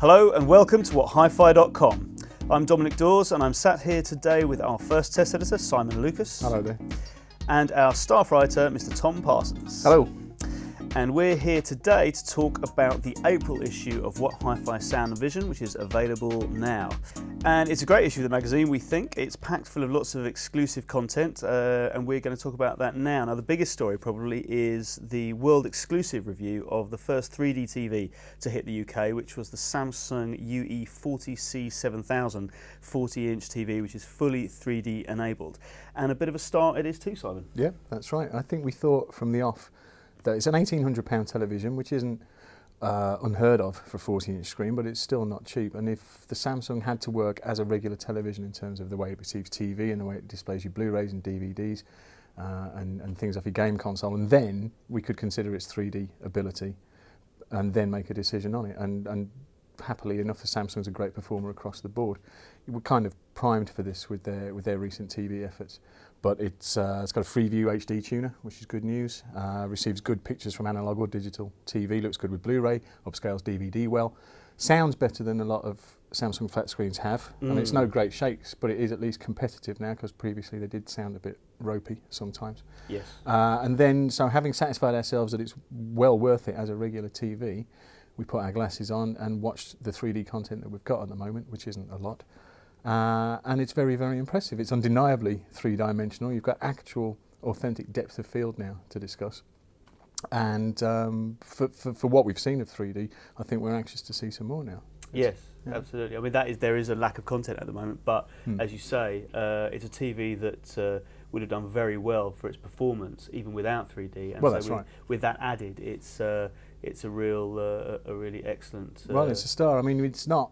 Hello and welcome to whathifi.com. I'm Dominic Dawes and I'm sat here today with our first test editor, Simon Lucas. Hello there. And our staff writer, Mr. Tom Parsons. Hello. And we're here today to talk about the April issue of What Hi-Fi Sound and Vision, which is available now. And it's a great issue of the magazine, we think. It's packed full of lots of exclusive content, and we're going to talk about that now. Now, the biggest story probably is the world exclusive review of the first 3D TV to hit the UK, which was the Samsung UE40C7000 40-inch TV, which is fully 3D enabled. And a bit of a start it is too, Simon. Yeah, that's right. I think we thought from the off that it's an £1,800 television, which isn't unheard of for a 40-inch screen, but it's still not cheap. And if the Samsung had to work as a regular television in terms of the way it receives TV and the way it displays your Blu-rays and DVDs and things off your game console, and then we could consider its 3D ability and then make a decision on it. And happily enough, the Samsung's a great performer across the board. We're kind of primed for this with their recent TV efforts. But it's got a Freeview HD tuner, which is good news. Receives good pictures from analog or digital TV, looks good with Blu-ray, upscales DVD well. Sounds better than a lot of Samsung flat screens have. And it's no great shakes, but it is at least competitive now, because previously they did sound a bit ropey sometimes. Yes. And then, so having satisfied ourselves that it's well worth it as a regular TV, we put our glasses on and watched the 3D content that we've got at the moment, which isn't a lot. And it's very, very impressive. It's undeniably three-dimensional. You've got actual, authentic depth of field now to discuss. And for what we've seen of 3D, I think we're anxious to see some more now. Yes, yeah. Absolutely. I mean, there is a lack of content at the moment, but as you say, it's a TV that would have done very well for its performance, even without 3D. And well, so that's right. With that added, it's a really excellent. Well, it's a star. I mean, it's not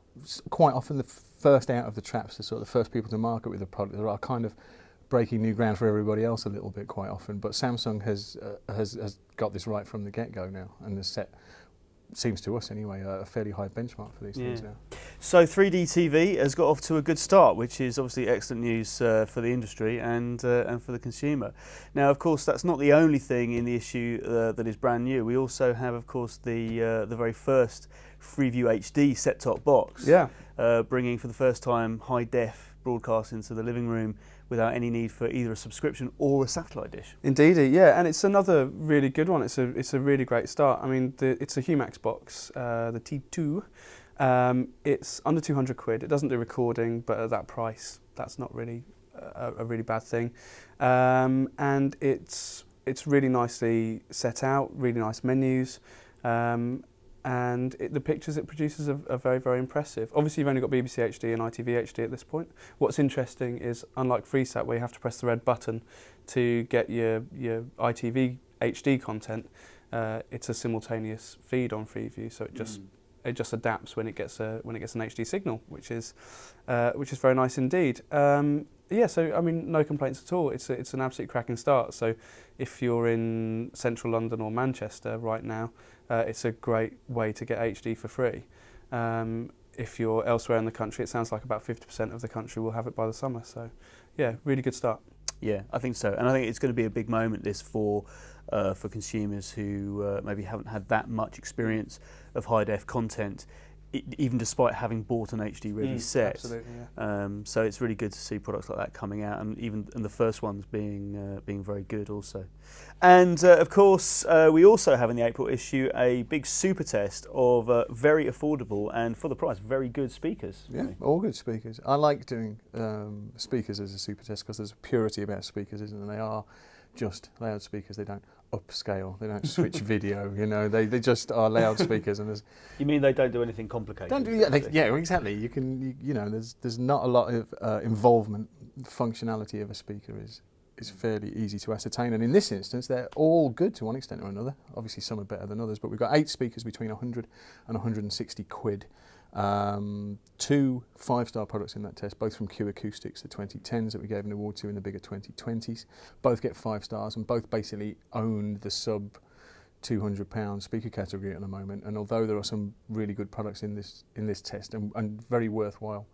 quite often the first out of the traps, the sort of the first people to market with a product. There are kind of breaking new ground for everybody else a little bit quite often. But Samsung has got this right from the get-go now, and has set, seems to us anyway, a fairly high benchmark for these things now. So 3D TV has got off to a good start, which is obviously excellent news for the industry and for the consumer. Now, of course, that's not the only thing in the issue that is brand new. We also have, of course, the very first Freeview HD set-top box, bringing for the first time high-def broadcast into the living room without any need for either a subscription or a satellite dish. Indeed, yeah, and it's another really good one. It's a really great start. I mean, it's a Humax box, the T2. It's under 200 quid. It doesn't do recording, but at that price, that's not really a really bad thing. And it's really nicely set out, really nice menus. And the pictures it produces are very, very impressive. Obviously, you've only got BBC HD and ITV HD at this point. What's interesting is, unlike FreeSat, where you have to press the red button to get your ITV HD content, it's a simultaneous feed on Freeview, so it just adapts when it gets an HD signal, which is very nice indeed. Yeah, so I mean, no complaints at all. It's an absolute cracking start. So if you're in central London or Manchester right now, it's a great way to get HD for free. If you're elsewhere in the country, it sounds like about 50% of the country will have it by the summer. So yeah, really good start. Yeah, I think so, and I think it's going to be a big moment, this, for consumers who maybe haven't had that much experience of high-def content, even despite having bought an HD ready set. Absolutely, yeah. So it's really good to see products like that coming out, and the first ones being very good also. And of course, we also have in the April issue a big super test of very affordable and, for the price, very good speakers. Yeah, all good speakers. I like doing speakers as a super test because there's a purity about speakers, isn't there? They are just loudspeakers. They don't upscale. They don't switch video. You know, they just are loudspeakers. And there's. You mean they don't do anything complicated? Don't do yeah, exactly. You know, there's not a lot of involvement. The functionality of a speaker is fairly easy to ascertain, and in this instance, they're all good to one extent or another. Obviously, some are better than others, but we've got 8 speakers between 100 and 160 quid. 2 5-star products in that test, both from Q Acoustics, the 2010s that we gave an award to in the bigger 2020s. Both get 5 stars, and both basically own the sub £200 speaker category at the moment. And although there are some really good products in this test and very worthwhile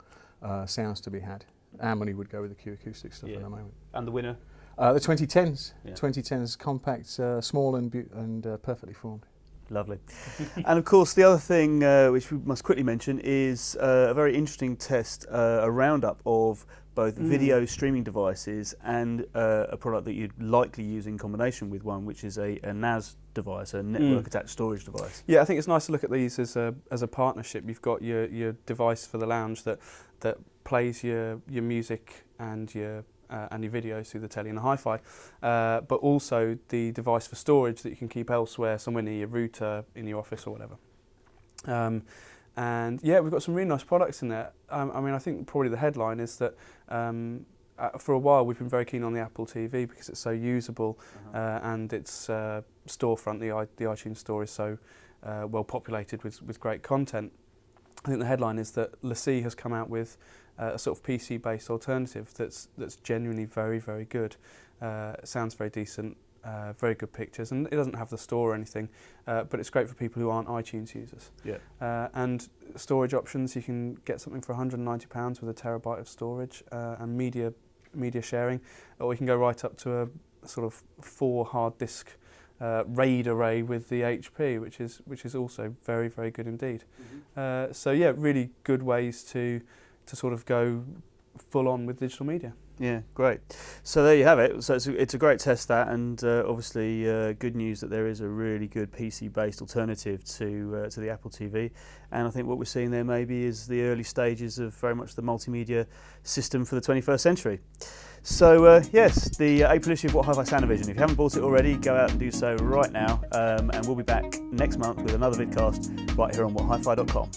sounds to be had, our money would go with the Q Acoustics stuff at the moment. And the winner? The 2010s. 2010s compact, small and perfectly formed. Lovely. And of course, the other thing which we must quickly mention is a very interesting test, a roundup of both video streaming devices and a product that you'd likely use in combination with one, which is a NAS device, a network attached storage device. Yeah, I think it's nice to look at these as a partnership. You've got your device for the lounge that plays your music and your videos through the telly and the hi-fi, but also the device for storage that you can keep elsewhere, somewhere near your router, in your office or whatever. And yeah, we've got some really nice products in there. I mean, I think probably the headline is that for a while we've been very keen on the Apple TV because it's so usable, and its storefront, the iTunes store, is so well populated with great content. I think the headline is that LaCie has come out with a sort of PC-based alternative that's genuinely very, very good. Sounds very decent, very good pictures, and it doesn't have the store or anything, but it's great for people who aren't iTunes users. Yeah. And storage options, you can get something for £190 with a terabyte of storage and media sharing, or you can go right up to a sort of 4 hard disk RAID array with the HP, which is also very, very good indeed. So yeah, really good ways to sort of go full on with digital media. Yeah, great. So there you have it. So it's a great test, that, and obviously good news that there is a really good PC-based alternative to the Apple TV. And I think what we're seeing there maybe is the early stages of very much the multimedia system for the 21st century. So yes, the April issue of What Hi-Fi Sound-O-Vision. If you haven't bought it already, go out and do so right now. And we'll be back next month with another vidcast right here on whathifi.com.